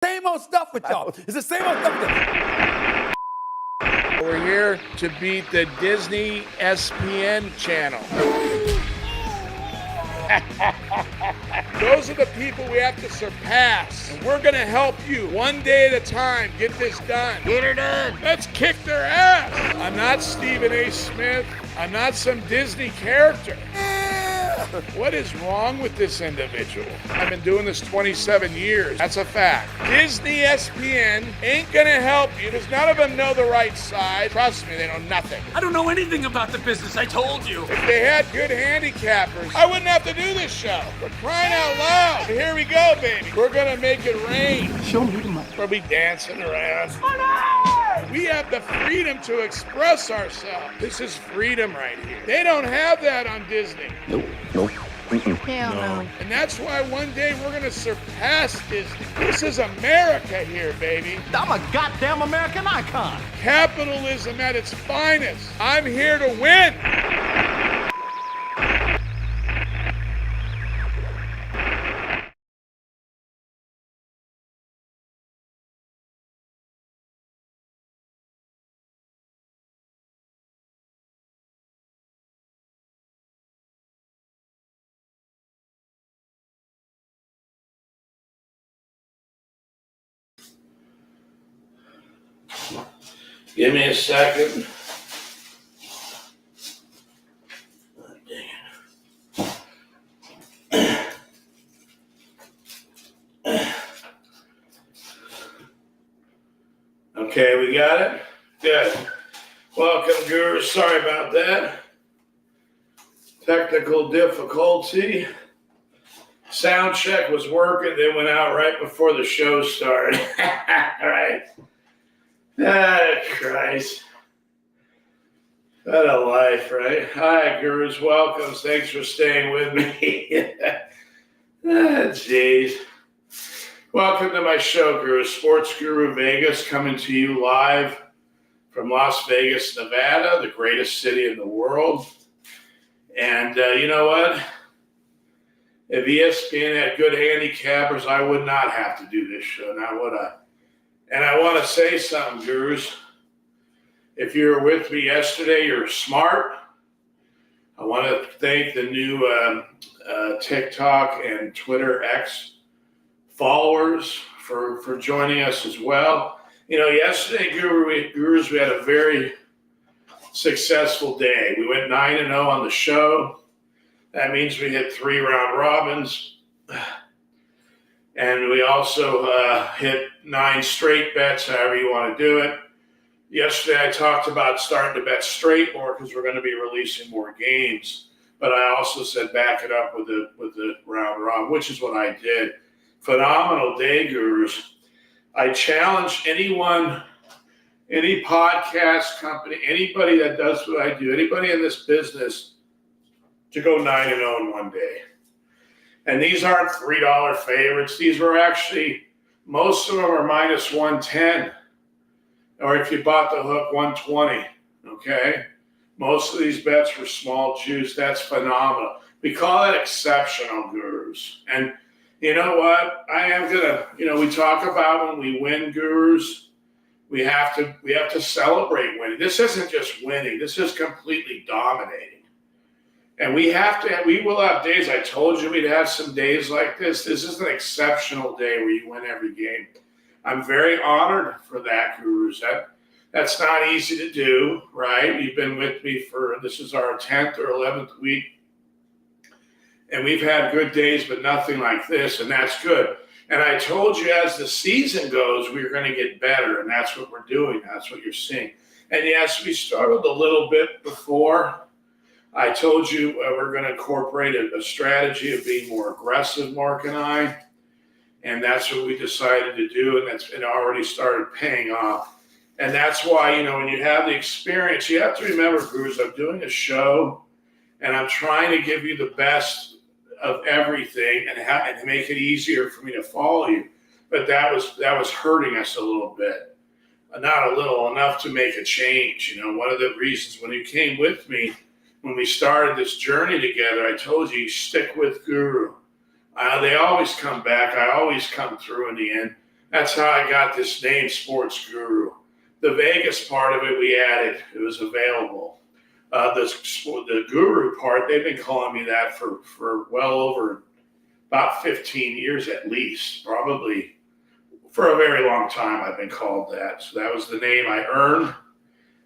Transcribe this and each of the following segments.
Same old stuff with y'all. It's the same old stuff. We're here to beat the Disney ESPN channel. Those are the people we have to surpass. And we're going to help you one day at a time get this done. Get her done. Let's kick their ass. I'm not Stephen A. Smith. I'm not some Disney character. What is wrong with this individual? I've been doing this 27 years. That's a fact. Disney ESPN ain't gonna help you because none of them know the right side. Trust me, they know nothing. I don't know anything about the business, I told you. If they had good handicappers, I wouldn't have to do this show. We're crying out loud. Here we go, baby. We're gonna make it rain. Show me the money. We'll be dancing around. Money! We have the freedom to express ourselves. This is freedom right here. They don't have that on Disney. Nope. Hell no. And that's why one day we're gonna surpass Disney. This is America here, baby. I'm a goddamn American icon. Capitalism at its finest. I'm here to win. Give me a second. Oh, dang it. Okay, we got it? Good. Welcome, Guru. Sorry about that. Technical difficulty. Sound check was working, then went out right before the show started. All right. Ah, Christ. What a life, right? Hi, Gurus. Welcome. Thanks for staying with me. Jeez. Welcome to my show, Guru. Sportsguru.vegas, coming to you live from Las Vegas, Nevada, the greatest city in the world. And you know what? If ESPN had good handicappers, I would not have to do this show, now would I? And I want to say something, Gurus. If you were with me yesterday, you're smart. I want to thank the new TikTok and Twitter X followers for joining us as well. You know, yesterday, Gurus, we had a very successful day. We went 9-0 on the show. That means we hit 3 round robins. And we also hit 9 straight bets, however you want to do it. Yesterday, I talked about starting to bet straight more because we're going to be releasing more games. But I also said back it up with the round robin, which is what I did. Phenomenal day, Gurus. I challenge anyone, any podcast company, anybody that does what I do, anybody in this business to go 9-0 in one day. And these aren't $3 favorites. These were actually, most of them are minus 110. Or if you bought the hook, 120. Okay? Most of these bets were small juice. That's phenomenal. We call that exceptional, Gurus. And you know what? I am gonna, we talk about when we win, Gurus, we have to celebrate winning. This isn't just winning. This is completely dominating. And we will have days, I told you we'd have some days like this. This is an exceptional day where you win every game. I'm very honored for that, Gurus. That's not easy to do, right? You've been with me this is our 10th or 11th week. And we've had good days, but nothing like this, and that's good. And I told you as the season goes, we're going to get better, and that's what we're doing. That's what you're seeing. And yes, we started a little bit before. I told you we're going to incorporate a strategy of being more aggressive, Mark and I, and that's what we decided to do, and it already started paying off. And that's why, when you have the experience, you have to remember, Gurus, I'm doing a show, and I'm trying to give you the best of everything and make it easier for me to follow you. But that was hurting us a little bit. Not a little, enough to make a change. One of the reasons when you came with me, when we started this journey together, I told you stick with Guru. They always come back. I always come through in the end. That's how I got this name, Sports Guru. The Vegas part of it, we added. It was available. The Guru part, they've been calling me that for well over about 15 years at least, probably for a very long time I've been called that. So that was the name I earned.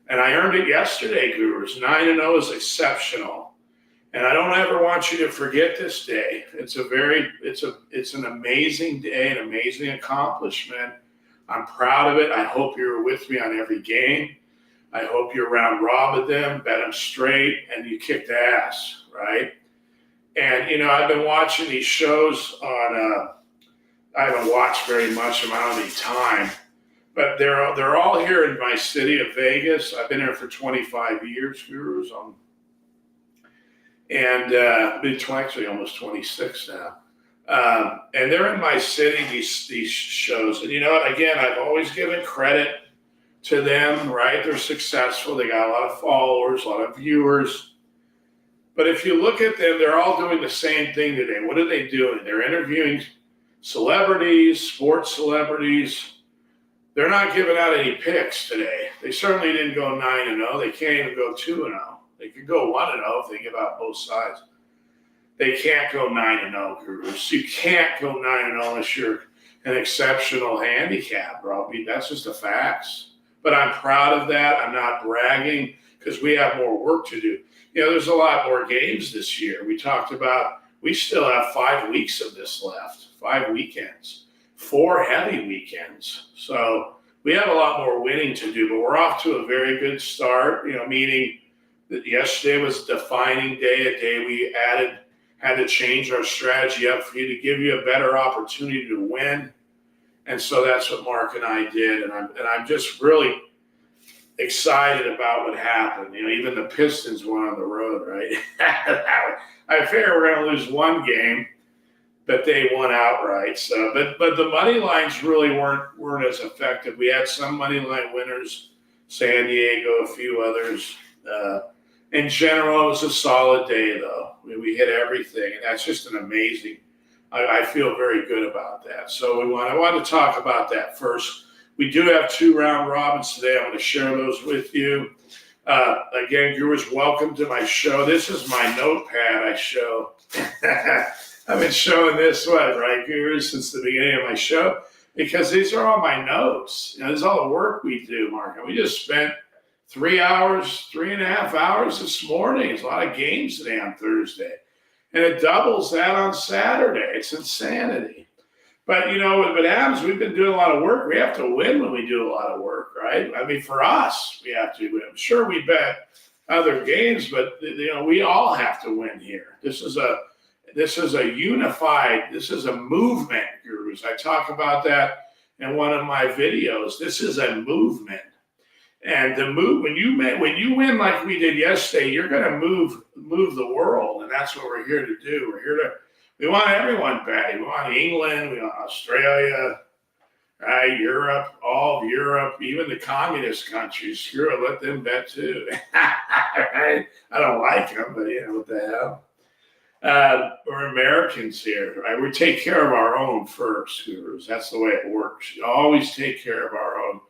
And I earned it yesterday, Gurus. 9-0 is exceptional. And I don't ever want you to forget this day. It's an amazing day, an amazing accomplishment. I'm proud of it. I hope you're with me on every game. I hope you're round robin them, bet them straight, and you kicked ass, right? And, I've been watching these shows on, I haven't watched very much of them. I don't have any time. But they're all here in my city of Vegas. I've been here for 25 years, Gurus. And been actually almost 26 now. And they're in my city, these shows. And you know what? Again, I've always given credit to them, right? They're successful. They got a lot of followers, a lot of viewers. But if you look at them, they're all doing the same thing today. What are they doing? They're interviewing celebrities, sports celebrities. They're not giving out any picks today. They certainly didn't go 9-0. They can't even go 2-0. They could go 1-0 if they give out both sides. They can't go 9-0, Gurus. You can't go 9-0 unless you're an exceptional handicap, bro. I mean, that's just the facts. But I'm proud of that. I'm not bragging because we have more work to do. There's a lot more games this year. We talked about we still have 5 weeks of this left, 5 weekends, 4 heavy weekends. So we have a lot more winning to do, but we're off to a very good start, meaning that yesterday was a defining day, a day we had to change our strategy up for you to give you a better opportunity to win. And so that's what Mark and I did. And I'm just really excited about what happened. Even the Pistons won on the road, right? I figure we're going to lose one game, but they won outright. So, but the money lines really weren't as effective. We had some money line winners, San Diego, a few others. In general, it was a solid day, though. We hit everything, and that's just an amazing. I feel very good about that. So I want to talk about that first. We do have 2 round robins today. I'm going to share those with you. Again, Gurus, welcome to my show. This is my notepad I show. I've been showing this, right, Gurus, since the beginning of my show, because these are all my notes. This is all the work we do, Mark. And we just spent 3.5 hours this morning. It's a lot of games today on Thursday. And it doubles that on Saturday. It's insanity. But, what happens, we've been doing a lot of work. We have to win when we do a lot of work, right? I mean, for us, we have to win. Sure, we bet other games, but, we all have to win here. This is a unified, this is a movement, Gurus. I talk about that in one of my videos. This is a movement. And when you win like we did yesterday, you're going to move the world, and that's what we're here to do. We want everyone betting. We want England, we want Australia, right? Europe, all of Europe, even the communist countries. Screw it, let them bet too. Right? I don't like them, but what the hell? We're Americans here, right? We take care of our own first, Gurus. That's the way it works. You always take care of our own.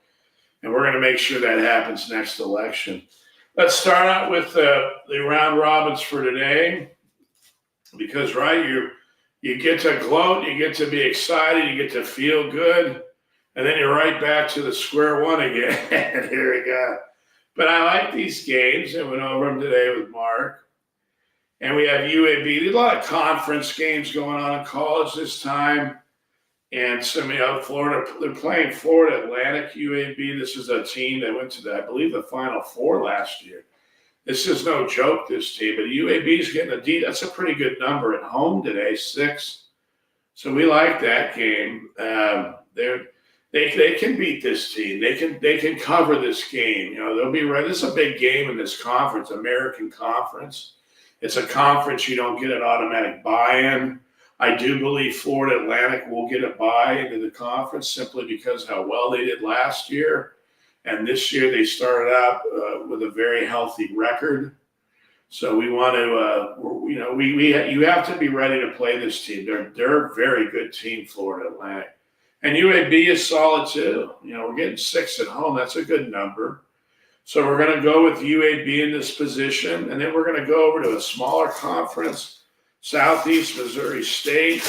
And we're going to make sure that happens next election. Let's start out with the round robins for today. Because, right, you get to gloat, you get to be excited, you get to feel good, and then you're right back to the square one again. Here we go. But I like these games. I went over them today with Mark. And we have UAB. There's a lot of conference games going on in college this time. And some, Florida, they're playing Florida Atlantic UAB. This is a team that went to, I believe, the Final Four last year. This is no joke, this team. But UAB is getting a D. That's a pretty good number at home today, 6. So we like that game. They can beat this team. They can cover this game. They'll be ready. This is a big game in this conference, American Conference. It's a conference you don't get an automatic buy-in. I do believe Florida Atlantic will get a bye into the conference simply because how well they did last year. And this year they started out with a very healthy record. So we want to, you have to be ready to play this team. They're a very good team, Florida Atlantic. And UAB is solid too. We're getting 6 at home. That's a good number. So we're going to go with UAB in this position, and then we're going to go over to a smaller conference, Southeast Missouri State.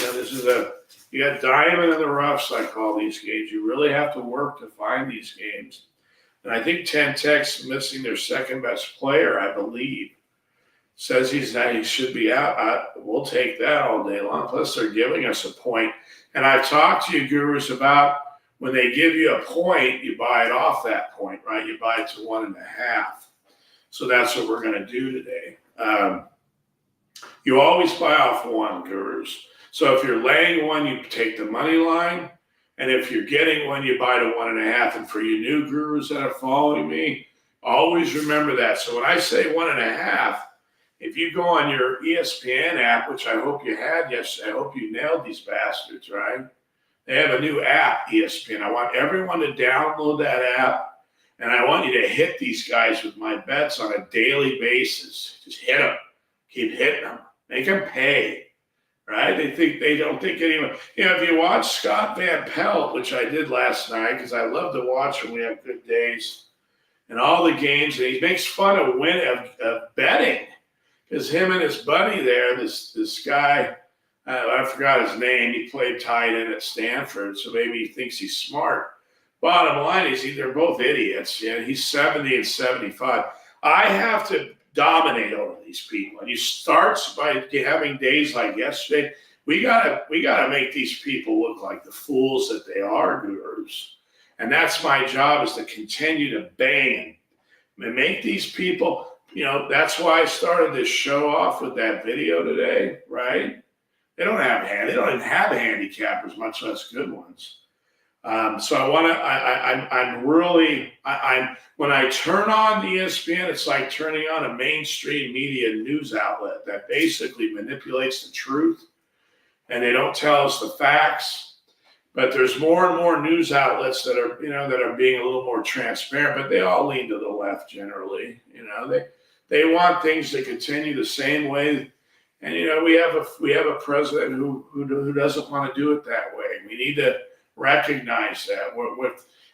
You got diamond in the roughs, I call these games. You really have to work to find these games. And I think 10 Tech's missing their second best player, I believe. Says he should be out. We'll take that all day long. Plus, they're giving us a point. And I've talked to you, gurus, about when they give you a point, you buy it off that point, right? You buy it to 1.5. So that's what we're going to do today. You always buy off 1, gurus. So if you're laying 1, you take the money line. And if you're getting 1, you buy to 1.5. And for you new gurus that are following me, always remember that. So when I say 1.5, if you go on your ESPN app, which I hope you had yesterday, I hope you nailed these bastards, right? They have a new app, ESPN. I want everyone to download that app, and I want you to hit these guys with my bets on a daily basis. Just hit them. Keep hitting them. Make them pay, right? They don't think anyone. If you watch Scott Van Pelt, which I did last night, because I love to watch when we have good days, and all the games, and he makes fun of betting. Because him and his buddy there, this guy, I forgot his name. He played tight end at Stanford, so maybe he thinks he's smart. Bottom line is they're both idiots. He's 70 and 75. I have to dominate over these people, and you start by having days like yesterday. We gotta make these people look like the fools that they are, gurus. And that's my job, is to continue to bang and make these people. That's why I started this show off with that video today, right? They don't even have handicappers, much less good ones. So when I turn on ESPN, it's like turning on a mainstream media news outlet that basically manipulates the truth, and they don't tell us the facts. But there's more and more news outlets that are being a little more transparent, but they all lean to the left generally. They want things to continue the same way, and we have a president who doesn't want to do it that way. We need to recognize that.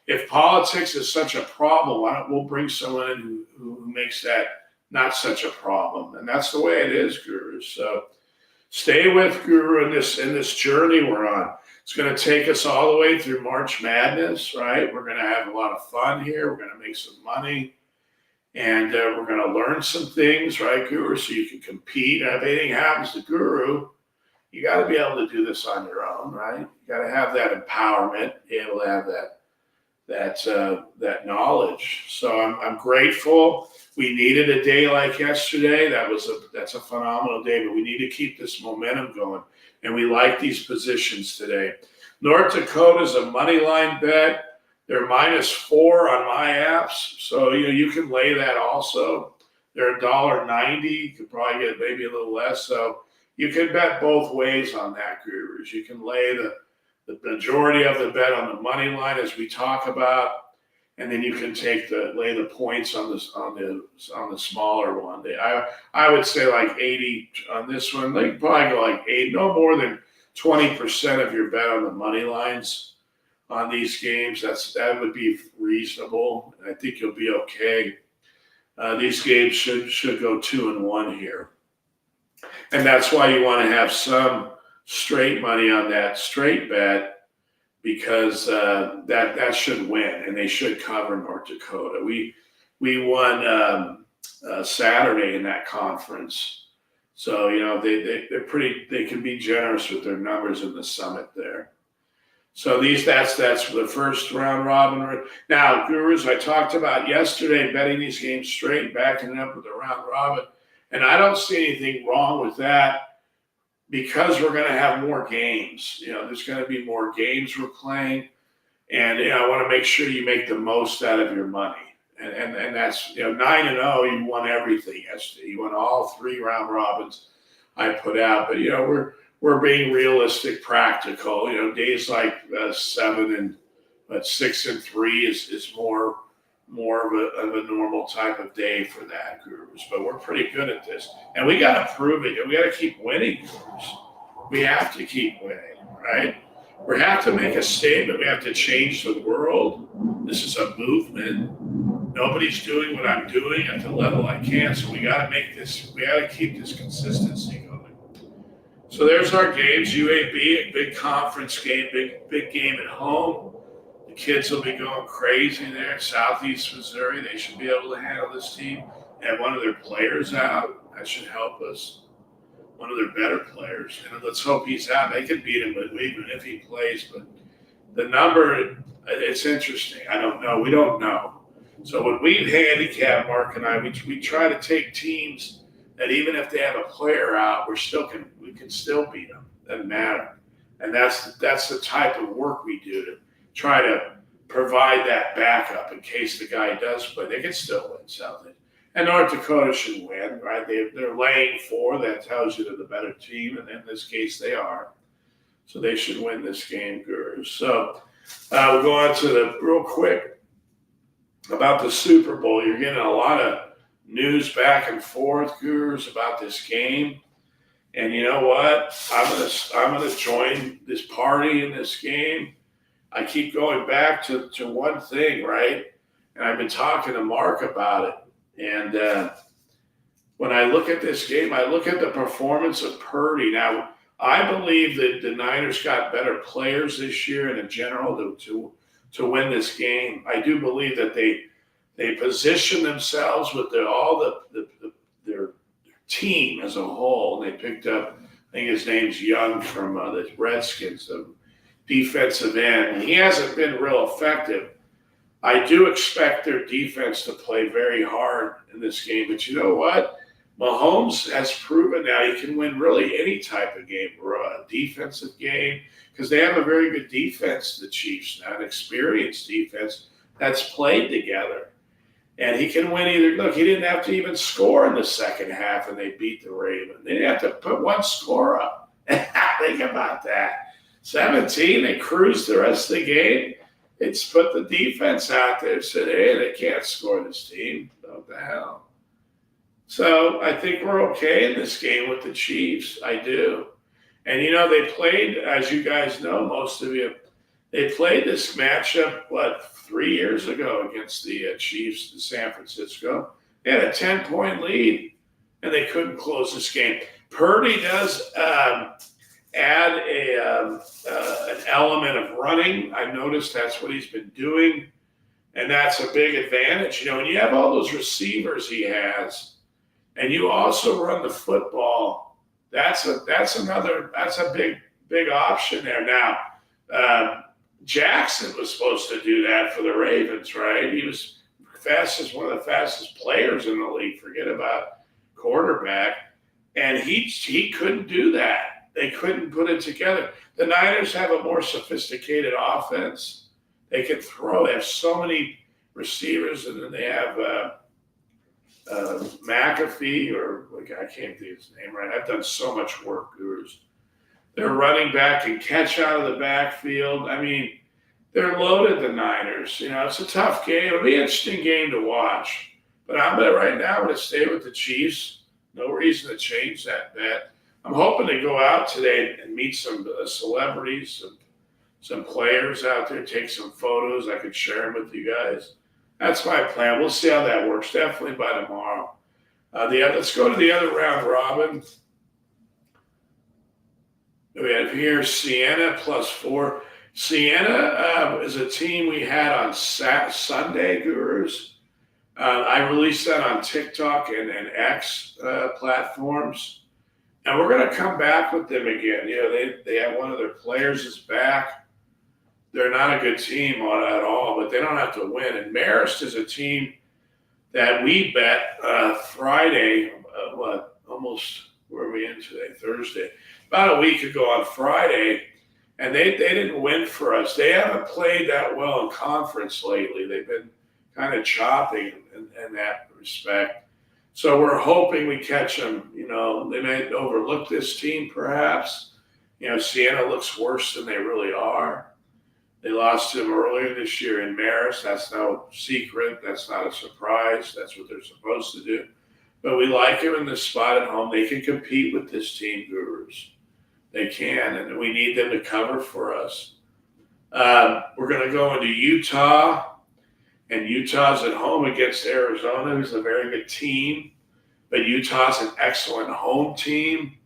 If politics is such a problem, why don't we'll bring someone in who makes that not such a problem? And that's the way it is, gurus. So stay with Guru in this journey we're on. It's going to take us all the way through March Madness, right? We're going to have a lot of fun here. We're going to make some money. And we're going to learn some things, right, Guru, so you can compete. And if anything happens to Guru, you got to be able to do this on your own, right? You got to have that empowerment, be able to have that knowledge. So I'm grateful. We needed a day like yesterday. That's a phenomenal day, but we need to keep this momentum going. And we like these positions today. North Dakota's a money line bet. They're -4 on my apps, so you can lay that also. They're $1.90. You could probably get maybe a little less. So you can bet both ways on that, gurus. You can lay the majority of the bet on the money line, as we talk about, and then you can lay the points on the smaller one. I would say like 80 on this one. They probably go like 8, no more than 20% of your bet on the money lines on these games. That would be reasonable. I think you'll be okay. These games should go 2-1 here, and that's why you want to have some straight money on that straight bet, because that should win, and they should cover North Dakota. We won Saturday in that conference, so they're pretty. They can be generous with their numbers in the summit there. So that's the first round robin. Now, gurus, I talked about yesterday betting these games straight, backing it up with a round robin, and I don't see anything wrong with that, because we're going to have more games. There's going to be more games we're playing, and I want to make sure you make the most out of your money. And that's 9-0. You won everything yesterday. You won all 3 round robins I put out, but we're being realistic, practical. Days like 7 and 6 and 3 is more of a normal type of day for that, gurus. But we're pretty good at this, and we got to prove it. We got to keep winning, gurus. We have to keep winning, right? We have to make a statement. We have to change the world. This is a movement. Nobody's doing what I'm doing at the level I can. So we got to make this, we got to keep this consistency going. So there's our games. UAB, a big conference game, big game at home. The kids will be going crazy there. Southeast Missouri, they should be able to handle this team. And one of their players out. That should help us. One of their better players. And let's hope he's out. They could beat him even if he plays. But the number, it's interesting. I don't know. We don't know. So when we handicap, Mark and I, we try to take teams that even if they have a player out, we can still beat them. Doesn't matter. And that's the type of work we do to try to provide that backup in case the guy does play. They can still win something. And North Dakota should win, right? They're laying 4. That tells you they're the better team, and in this case, they are. So they should win this game, Gurus. So we'll go on to the real quick about the Super Bowl. You're getting a lot of news back and forth, Gurus, about this game. And you know what? I'm gonna join this party in this game. I keep going back to one thing, right? And I've been talking to Mark about it. And when I look at this game, I look at the performance of Purdy. Now, I believe that the Niners got better players this year in general to win this game. I do believe that they position themselves with their team as a whole. And they picked up, I think his name's Young from the Redskins, the defensive end. And he hasn't been real effective. I do expect their defense to play very hard in this game. But you know what? Mahomes has proven now he can win really any type of game, or a defensive game, because they have a very good defense, the Chiefs, now an experienced defense that's played together. And he can win either. Look, he didn't have to even score in the second half, and they beat the Ravens. They didn't have to put one score up. Think about that. 17, they cruised the rest of the game. It's put the defense out there and said, hey, they can't score this team. What the hell? So I think we're okay in this game with the Chiefs. I do. And, you know, they played, as you guys know, most of you, they played this matchup, 3 years ago against the Chiefs in San Francisco. They had a 10-point lead, and they couldn't close this game. Purdy does add an element of running. I've noticed that's what he's been doing, and that's a big advantage. You know, when you have all those receivers he has, and you also run the football, that's a big option there. Now, Jackson was supposed to do that for the Ravens, right? He was one of the fastest players in the league. Forget about quarterback, and he couldn't do that. They couldn't put it together. The Niners have a more sophisticated offense. They can throw. They have so many receivers, and then they have McAfee, or I can't think of his name right. I've done so much work, Gurus. They're running back and catch out of the backfield. I mean, they're loaded, the Niners. You know, it's a tough game. It'll be an interesting game to watch. But right now, I'm going to stay with the Chiefs. No reason to change that bet. I'm hoping to go out today and meet some celebrities, some players out there, take some photos. I could share them with you guys. That's my plan. We'll see how that works. Definitely by tomorrow. Let's go to the other round robin. We have here Siena +4. Siena is a team we had on Sunday, Gurus. I released that on TikTok and X platforms. And we're going to come back with them again. You know, they have one of their players is back. They're not a good team at all, but they don't have to win. And Marist is a team that we bet Friday, where are we in today? Thursday. About a week ago on Friday, and they didn't win for us. They haven't played that well in conference lately. They've been kind of choppy in that respect. So we're hoping we catch them. You know, they may overlook this team perhaps. You know, Siena looks worse than they really are. They lost to them earlier this year in Marist. That's no secret. That's not a surprise. That's what they're supposed to do. But we like them in this spot at home. They can compete with this team, Gurus. They can, and we need them to cover for us. We're going to go into Utah, and Utah's at home against Arizona, who's a very good team. But Utah's an excellent home team.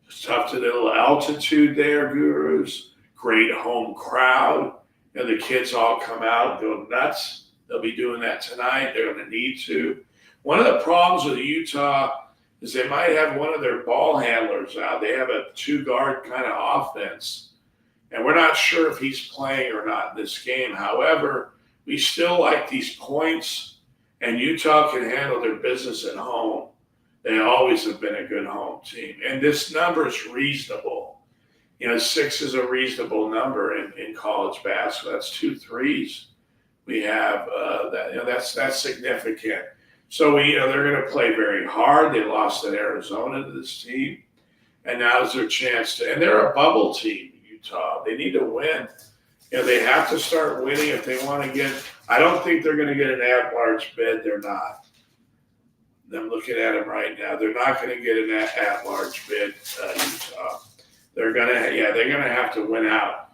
It's tough to do a little altitude there, Gurus. Great home crowd. And the kids all come out and go nuts. They'll be doing that tonight. They're going to need to. One of the problems with Utah is they might have one of their ball handlers out. They have a two-guard kind of offense. And we're not sure if he's playing or not in this game. However, we still like these points, and Utah can handle their business at home. They always have been a good home team. And this number is reasonable. 6 is a reasonable number in college basketball. That's 2 threes. We have that's significant. So they're going to play very hard. They lost at Arizona to this team, and now's their chance to. And they're a bubble team, Utah. They need to win. They have to start winning if they want to get. I don't think they're going to get an at-large bid. They're not. I'm looking at them right now. They're not going to get an at-large bid, Utah. They're going to have to win out.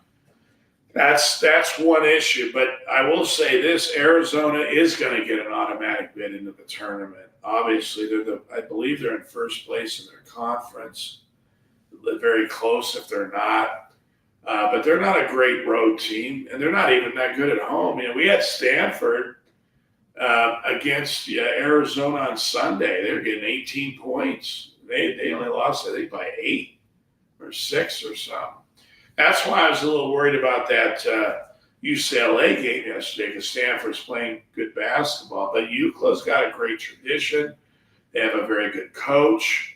That's one issue. But I will say this: Arizona is going to get an automatic bid into the tournament. Obviously, I believe they're in first place in their conference. They're very close if they're not. But they're not a great road team, and they're not even that good at home. We had Stanford against Arizona on Sunday. They were getting 18 points. They only lost, I think, by 8 or 6 or something. That's why I was a little worried about that UCLA game yesterday, because Stanford's playing good basketball. But UCLA's got a great tradition. They have a very good coach.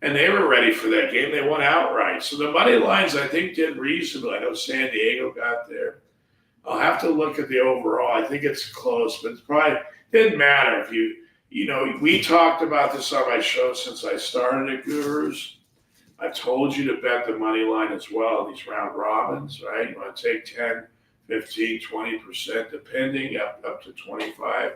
And they were ready for that game. They won outright. So the money lines, I think, did reasonably. I know San Diego got there. I'll have to look at the overall. I think it's close, but it's probably didn't matter if we talked about this on my show since I started at Gurus. I told you to bet the money line as well, these round robins, right? You want to take 10, 15, 20%, depending, up to 25.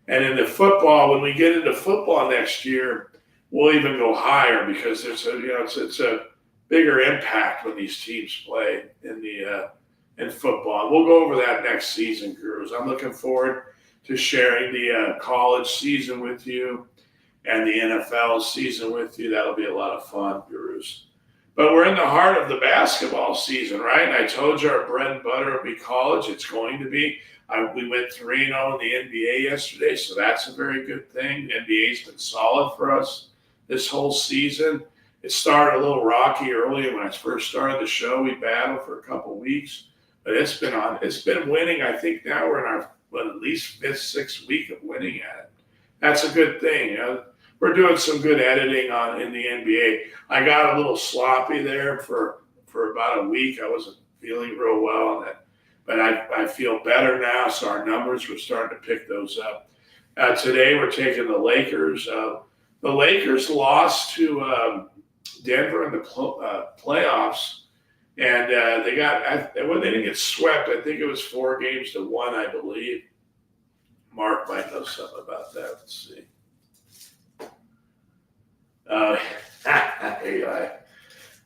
And in the football, when we get into football next year, we'll even go higher, because it's a bigger impact when these teams play in football. We'll go over that next season, Gurus. I'm looking forward to sharing the college season with you and the NFL season with you. That'll be a lot of fun, Gurus. But we're in the heart of the basketball season, right? And I told you our bread and butter will be college. It's going to be. We went 3-0 in the NBA yesterday, so that's a very good thing. The NBA's been solid for us this whole season. It started a little rocky early when I first started the show. We battled for a couple weeks, but it's been winning. I think now we're in our at least 5th, 6th week of winning at it. That's a good thing. We're doing some good editing in the NBA. I got a little sloppy there for about a week. I wasn't feeling real well on that, but I feel better now. So our numbers, we're starting to pick those up. Today we're taking the Lakers. The Lakers lost to Denver in the playoffs, and they didn't get swept. I think it was 4-1, I believe. Mark might know something about that. Let's see. Oh, anyway.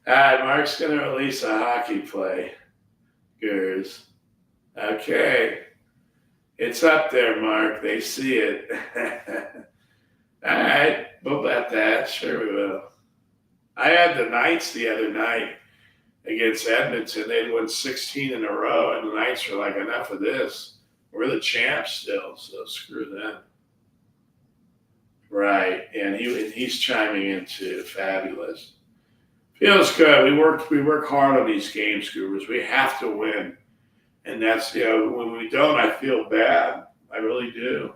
Mark's going to release a hockey play. Gurus. Okay. It's up there, Mark. They see it. All right. We'll bet that. Sure we will. I had the Knights the other night against Edmonton. They'd won 16 in a row, and the Knights were like, enough of this. We're the champs still, so screw them. Right, and he's chiming in too. Fabulous. Feels good. We work hard on these games, Gurus. We have to win, and that's when we don't, I feel bad. I really do.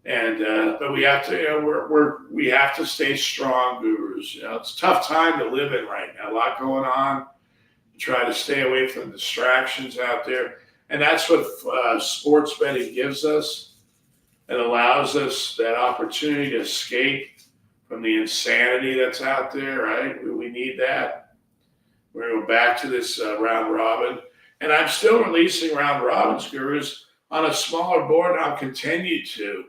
And but we have to we have to stay strong, Gurus. It's a tough time to live in right now. A lot going on. Try to stay away from distractions out there, and that's what sports betting gives us. It allows us that opportunity to escape from the insanity that's out there, right? We need that. We're going to go back to this round robin. And I'm still releasing round robins, Gurus, on a smaller board, and I'll continue to.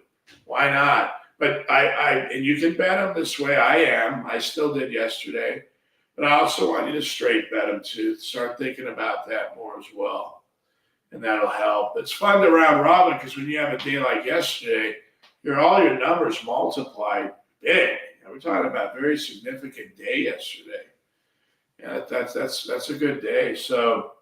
Why not? But and you can bet them this way. I still did yesterday. But I also want you to straight bet them too. Start thinking about that more as well. And that'll help. It's fun to round robin because when you have a day like yesterday, all your numbers multiplied big. We're talking about a very significant day yesterday. Yeah, that's a good day. So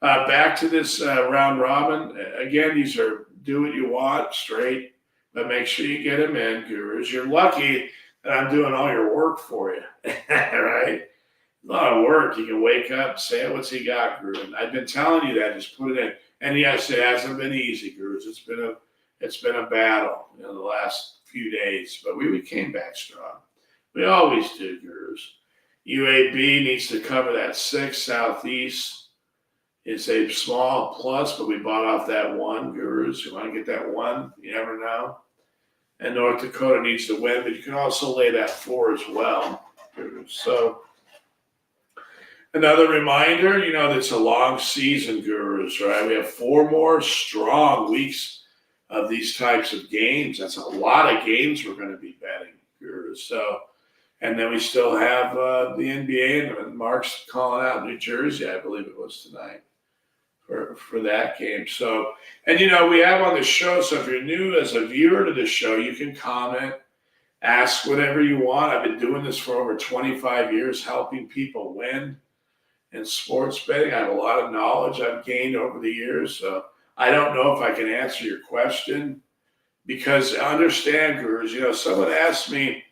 back to this round robin. Again, these are do what you want, straight, but make sure you get them in, gurus. You're lucky that I'm doing all your work for you, right? A lot of work. You can wake up, say, what's he got, Guru? I've been telling you that. Just put it in. And yes, it hasn't been easy, Gurus. It's been a battle, the last few days, but we came back strong. We always do, Gurus. UAB needs to cover that 6 southeast. It's a small plus, but we bought off that 1, Gurus. You want to get that 1? You never know. And North Dakota needs to win, but you can also lay that 4 as well, Gurus. So another reminder, that's a long season, Gurus, right? We have 4 more strong weeks of these types of games. That's a lot of games we're going to be betting, Gurus. So, and then we still have the NBA, and Mark's calling out New Jersey, I believe it was tonight, for that game. So, and we have on the show, so if you're new as a viewer to the show, you can comment, ask whatever you want. I've been doing this for over 25 years, helping people win in sports betting. I have a lot of knowledge I've gained over the years. So I don't know if I can answer your question because understand, Gurus, someone asked me,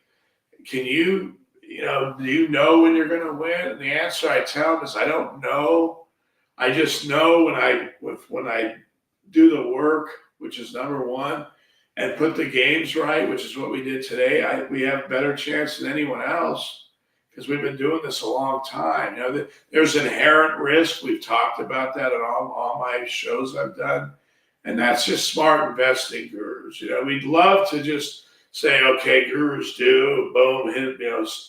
can you, do you know when you're going to win? And the answer I tell them is I don't know. I just know when I do the work, which is number 1, and put the games right, which is what we did today, we have a better chance than anyone else. Because we've been doing this a long time. There's inherent risk. We've talked about that in all my shows I've done. And that's just smart investing, Gurus. We'd love to just say, okay, Gurus do, boom, hit,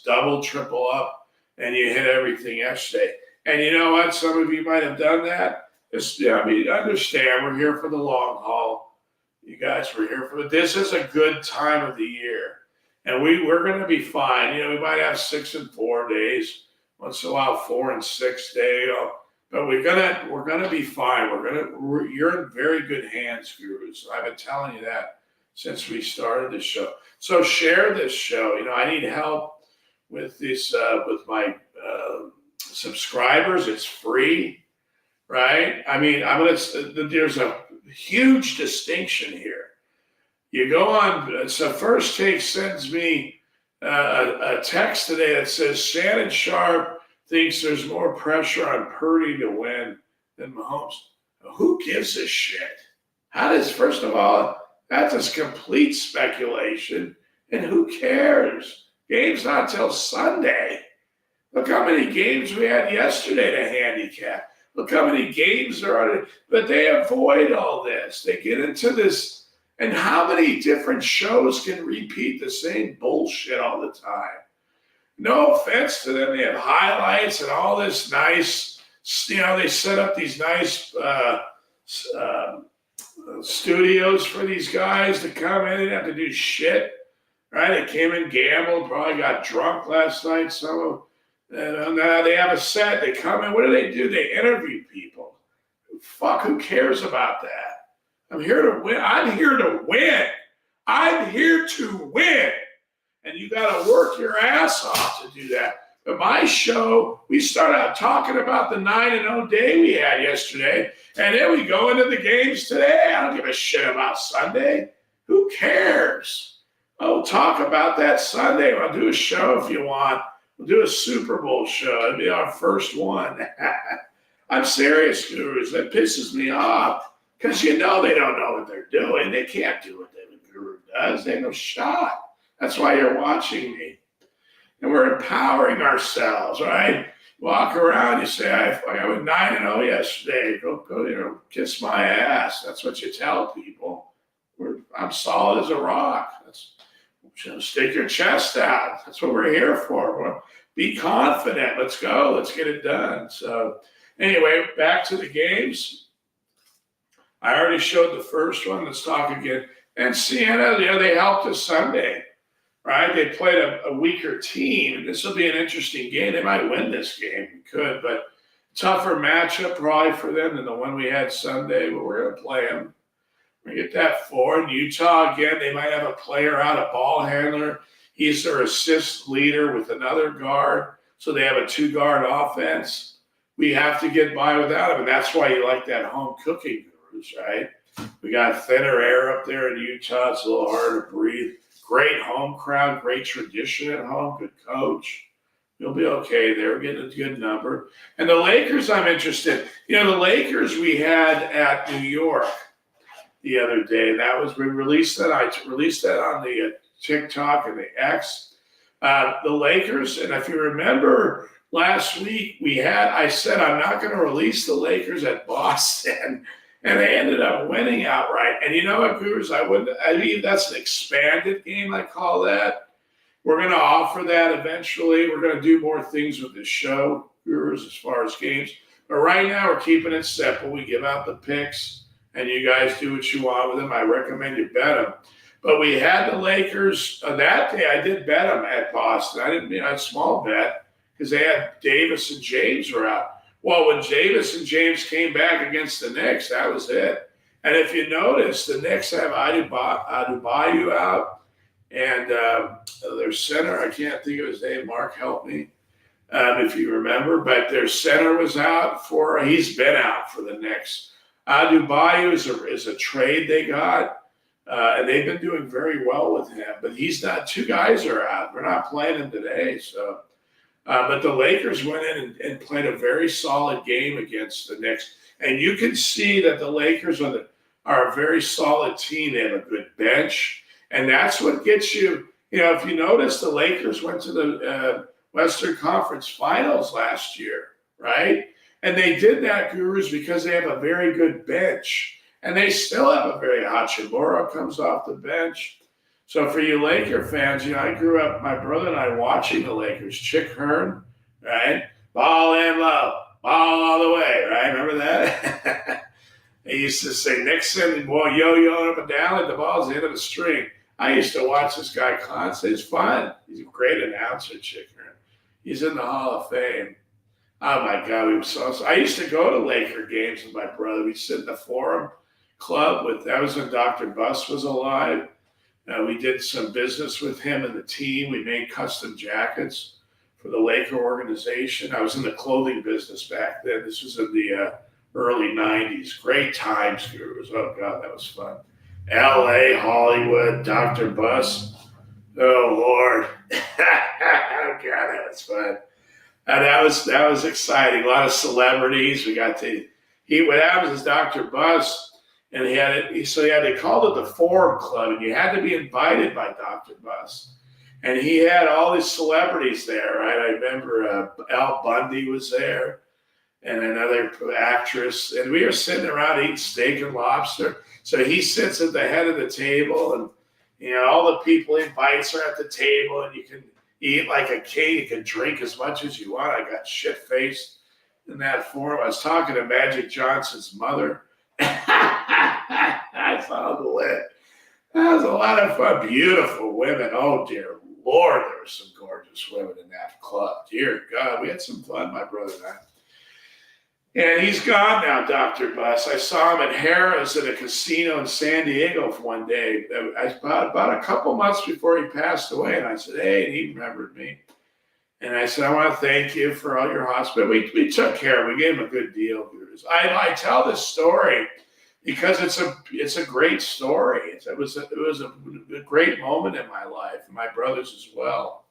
double, triple up, and you hit everything yesterday. And you know what? Some of you might have done that. Understand, we're here for the long haul. You guys, we're here for this is a good time of the year. And we're going to be fine. We might have 6 and 4 days, once in a while 4 and 6 days, but we're gonna be fine. You're in very good hands, Gurus. I've been telling you that since we started this show. So share this show. I need help with this with my subscribers. It's free, right? There's a huge distinction here. You go on, so First Take sends me a text today that says Shannon Sharp thinks there's more pressure on Purdy to win than Mahomes. Who gives a shit? First of all, that's just complete speculation, and who cares? Game's not till Sunday. Look how many games we had yesterday to handicap. Look how many games there are, but they avoid all this. They get into this. And how many different shows can repeat the same bullshit all the time? No offense to them. They have highlights and all this nice, they set up these nice studios for these guys to come in and have to do shit, right? They came and gambled, probably got drunk last night. And they have a set. They come in. What do? They interview people. Fuck, who cares about that? I'm here to win. I'm here to win. I'm here to win. And you got to work your ass off to do that. But my show, we start out talking about the 9-0 day we had yesterday. And then we go into the games today. I don't give a shit about Sunday. Who cares? Oh, talk about that Sunday. I'll do a show if you want. We'll do a Super Bowl show. It'll be our first one. I'm serious, Gurus. That pisses me off. Because they don't know what they're doing. They can't do what the Guru does. They have no shot. That's why you're watching me. And we're empowering ourselves, right? Walk around, you say, I went 9-0 yesterday. Go, kiss my ass. That's what you tell people. I'm solid as a rock. Stick your chest out. That's what we're here for. Be confident. Let's go. Let's get it done. So anyway, back to the games. I already showed the first one. Let's talk again. And Sienna, they helped us Sunday. right? They played a weaker team. This will be an interesting game. They might win this game. We could, but tougher matchup probably for them than the one we had Sunday, but we're going to play them. We get that forward. Utah, again, they might have a player out, a ball handler. He's their assist leader with another guard. So they have a two-guard offense. We have to get by without him, and that's why you like that home cooking, Gurus, right? We got thinner air up there in Utah. It's a little harder to breathe. Great home crowd, great tradition at home, good coach. You'll be okay there. We're getting a good number. And the Lakers, I'm interested. The Lakers we had at New York the other day. We released that. I released that on the TikTok and the X. The Lakers, and if you remember last week, I said I'm not going to release the Lakers at Boston, and they ended up winning outright. And you know what, Gurus? I mean, that's an expanded game, I call that. We're going to offer that eventually. We're going to do more things with this show, Gurus, as far as games. But right now, we're keeping it simple. We give out the picks, and you guys do what you want with them. I recommend you bet them. But we had the Lakers that day. I did bet them at Boston. I didn't mean a small bet because they had Davis and James were out. Well, when Davis and James came back against the Knicks, that was it. And if you notice, the Knicks have Adebayo out. And their center, I can't think of his name. Mark, help me if you remember. But their center was out he's been out for the Knicks. Adebayo is a trade they got. And they've been doing very well with him. But he's not, two guys are out. We're not playing him today. So, but the Lakers went in and played a very solid game against the Knicks. And you can see that the Lakers are a very solid team. They have a good bench. And that's what gets you, if you notice, the Lakers went to the Western Conference Finals last year, right? And they did that, Gurus, because they have a very good bench. And they still have a very Hachimura comes off the bench. So for you Laker fans, I grew up, my brother and I, watching the Lakers. Chick Hearn, right? Ball in low, ball all the way, right? Remember that? He used to say Nixon and yo-yoing up and down like the ball's the end of the string. I used to watch this guy constantly. It's fun. He's a great announcer, Chick Hearn. He's in the Hall of Fame. Oh, my God. We were so I used to go to Laker games with my brother. We'd sit in the Forum Club that was when Dr. Buss was alive. We did some business with him and the team. We made custom jackets for the Laker organization. I was in the clothing business back then. This was in the early 90s. Great times, Gurus. Oh, God, that was fun. L.A., Hollywood, Dr. Buss. Oh, Lord. Oh, God, that was fun. And that was exciting. A lot of celebrities. We got to what happens is Dr. Buss, and they called it the Forum Club, and you had to be invited by Dr. Buss. And he had all these celebrities there, right? I remember Al Bundy was there, and another actress, and we were sitting around eating steak and lobster. So he sits at the head of the table, and all the people he invites are at the table, and you can eat like a king. You can drink as much as you want. I got shit-faced in that forum. I was talking to Magic Johnson's mother. I found the lit. That was a lot of fun. Beautiful women. Oh, dear Lord, there were some gorgeous women in that club. Dear God, we had some fun, my brother and I. And he's gone now, Dr. Buss. I saw him at Harrah's at a casino in San Diego for one day. About a couple months before he passed away. And I said, hey, and he remembered me. And I said, I want to thank you for all your hospitality. We took care of him. We gave him a good deal. I tell this story because it's a great story. It was a great moment in my life, and my brother's as well.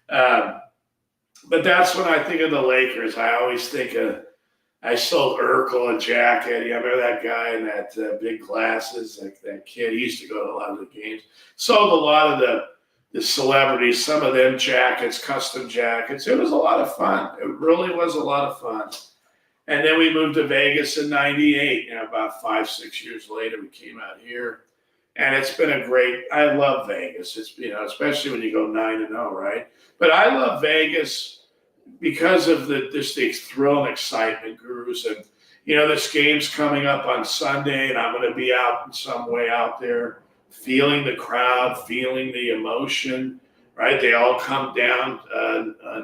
But that's when I think of the Lakers. I always think of, I sold Urkel a jacket. You remember that guy in that big glasses? Like that kid. He used to go to a lot of the games. Sold a lot of the celebrities, some of them jackets, custom jackets. It was a lot of fun. It really was a lot of fun. And then we moved to Vegas in 98. About 5-6 years later, we came out here. And it's been I love Vegas. It's, especially when you go 9-0, right? But I love Vegas because of the thrill and excitement, Gurus. And, this game's coming up on Sunday, and I'm going to be out in some way out there, feeling the crowd, feeling the emotion. right? They all come down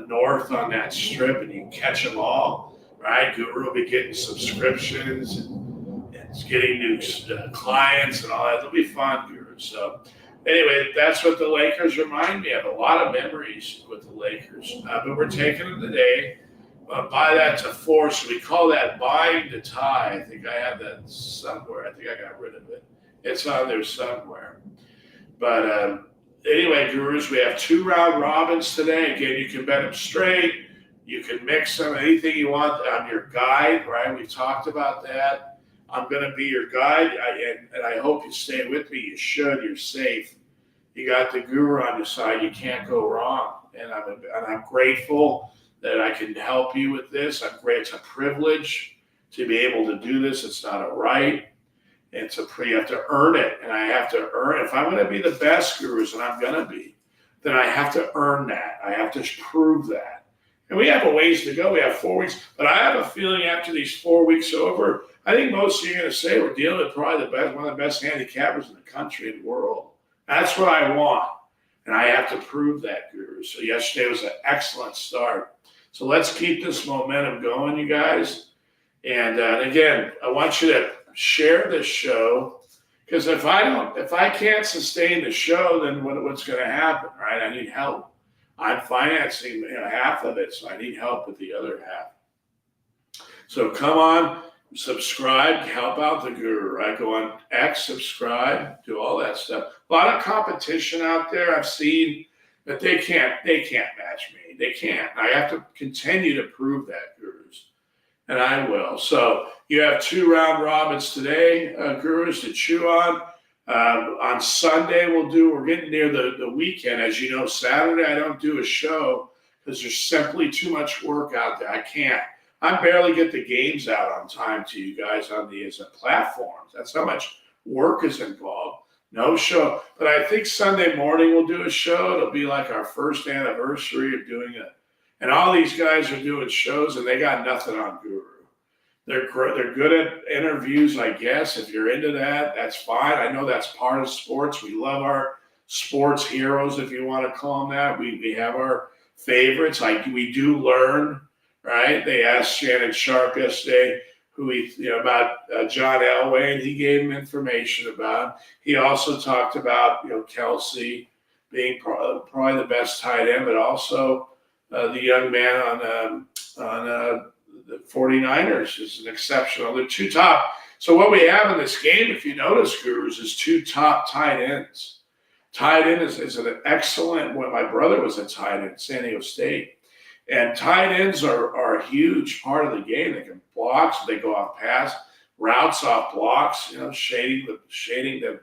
north on that strip, and you catch them all, right? Guru will be getting subscriptions and getting new clients and all that. It'll be fun, Guru. So anyway, that's what the Lakers remind me of. A lot of memories with the Lakers. But we're taking them today. Buy that to 4, so we call that buying to tie. I think I have that somewhere. I think I got rid of it. It's on there somewhere. But anyway, Gurus, we have 2 round robins today. Again, you can bet them straight. You can mix them, anything you want on your guide, right? We talked about that. I'm going to be your guide, and I hope you stay with me. You should. You're safe. You got the guru on your side. You can't go wrong. And I'm grateful that I can help you with this. It's a privilege to be able to do this. It's not a right. You have to earn it, and I have to earn it. If I'm going to be the best gurus, and I'm going to be, then I have to earn that. I have to prove that. And we have a ways to go. We have 4 weeks, but I have a feeling after these 4 weeks are over, I think most of you are going to say we're dealing with probably one of the best handicappers in the country and the world. That's what I want, and I have to prove that, guru. So yesterday was an excellent start. So let's keep this momentum going, you guys. And again, I want you to share this show, because if I can't sustain the show, then what's going to happen, right? I need help. I'm financing half of it, so I need help with the other half. So come on, subscribe, help out the guru, right? Go on X, subscribe, do all that stuff. A lot of competition out there. I've seen that they can't match me. They can't. I have to continue to prove that, gurus, and I will. So you have 2 round robins today, gurus, to chew on. On Sunday, we're getting near the weekend. As you know, Saturday I don't do a show because there's simply too much work out there. I can't. I barely get the games out on time to you guys on these platforms. That's how much work is involved. No show. But I think Sunday morning we'll do a show. It'll be like our first anniversary of doing it. And all these guys are doing shows, and they got nothing on Guru. They're good at interviews, I guess. If you're into that, that's fine. I know that's part of sports. We love our sports heroes, if you want to call them that. We have our favorites. We do learn, right? They asked Shannon Sharp yesterday about John Elway, and he gave him information about him. He also talked about Kelsey being probably the best tight end, but also the young man on the 49ers is an exceptional. They're 2 top. So what we have in this game, if you notice, gurus, is 2 top tight ends. Tight end is an excellent. When my brother was a tight end at San Diego State, and tight ends are a huge part of the game. They can block, so they go off pass, routes off blocks, shading the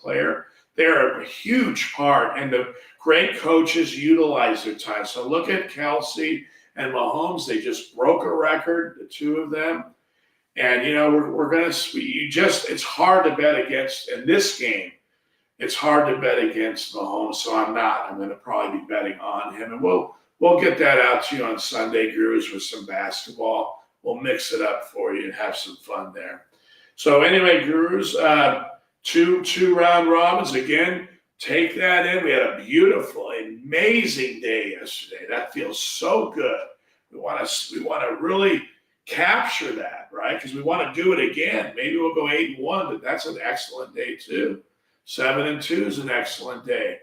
player. They're a huge part, and the great coaches utilize their time. So look at Kelsey and Mahomes. They just broke a record, the 2 of them. And, it's hard to bet against, in this game, it's hard to bet against Mahomes, so I'm not. I'm going to probably be betting on him. And we'll get that out to you on Sunday, gurus, with some basketball. We'll mix it up for you and have some fun there. So anyway, gurus, 2 round robins. Again, take that in. We had a beautiful, amazing day yesterday. That feels so good. We want to really capture that, right? Because we want to do it again. Maybe we'll go 8-1, but that's an excellent day too. 7-2 is an excellent day.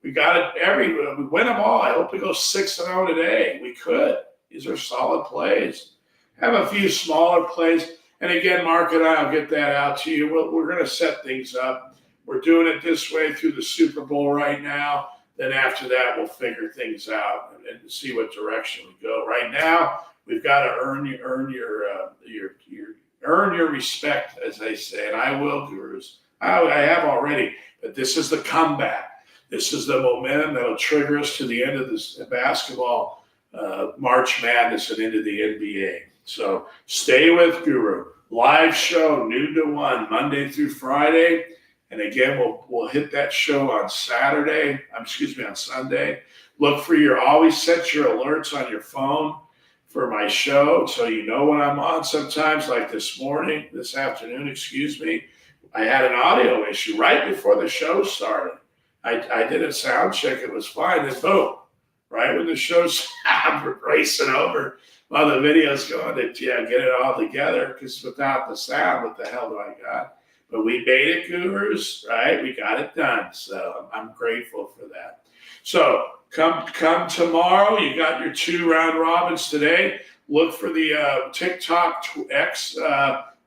We got it we win them all. I hope we go 6-0 today. We could. These are solid plays. Have a few smaller plays. And again, Mark and I will get that out to you. We're going to set things up. We're doing it this way through the Super Bowl right now. Then after that, we'll figure things out and see what direction we go. Right now, we've got to earn your respect, as they say. And I will, gurus. I have already. But this is the comeback. This is the momentum that will trigger us to the end of this basketball March Madness and into the NBA. So stay with Guru. Live show, noon to 1, Monday through Friday. And again, we'll hit that show on Sunday. Look for always set your alerts on your phone for my show so you know when I'm on. Sometimes, like this afternoon, I had an audio issue right before the show started. I did a sound check. It was fine. Then boom, right when the show's I'm racing over while the video's going to get it all together, because without the sound, what the hell do I got? But we made it, gurus, right? We got it done. So I'm grateful for that. So come tomorrow. You got your 2 round robins today. Look for the TikTok X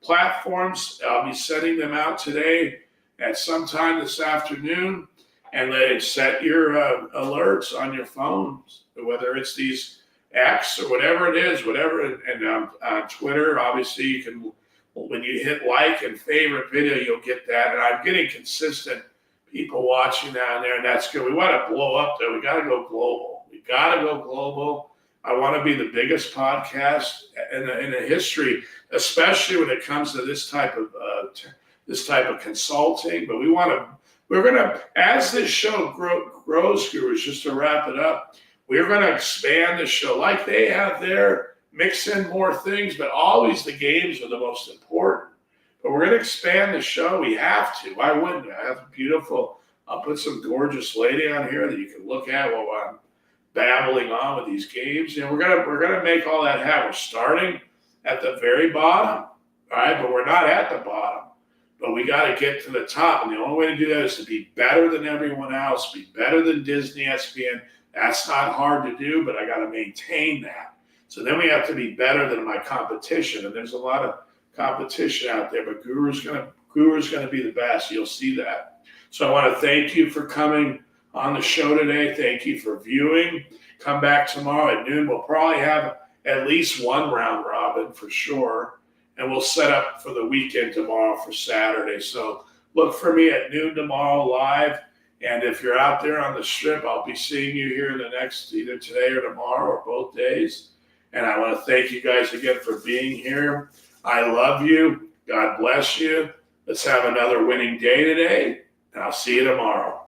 platforms. I'll be sending them out today at some time this afternoon. And then set your alerts on your phones, whether it's these X or whatever it is, whatever. And on Twitter, obviously, you can, when you hit like and favorite video, you'll get that. And I'm getting consistent people watching down there, and that's good. We want to blow up, though. We got to go global. We got to go global. I want to be the biggest podcast in the history, especially when it comes to this type of consulting. But we're gonna, as this show grows, gurus, just to wrap it up, we're gonna expand the show like they have there, mix in more things, but always the games are the most important. But we're gonna expand the show. We have to. Why wouldn't I? Have a beautiful. I'll put some gorgeous lady on here that you can look at while I'm babbling on with these games. You know, we're gonna make all that happen. We're starting at the very bottom, all right, but we're not at the bottom. But we got to get to the top. And the only way to do that is to be better than everyone else, be better than Disney, ESPN. That's not hard to do, but I got to maintain that. So then we have to be better than my competition. And there's a lot of competition out there, but Guru's going to be the best. You'll see that. So I want to thank you for coming on the show today. Thank you for viewing. Come back tomorrow at noon. We'll probably have at least 1 round robin for sure. And we'll set up for the weekend tomorrow for Saturday. So look for me at noon tomorrow live. And if you're out there on the strip, I'll be seeing you here in the next, either today or tomorrow or both days. And I want to thank you guys again for being here. I love you. God bless you. Let's have another winning day today. And I'll see you tomorrow.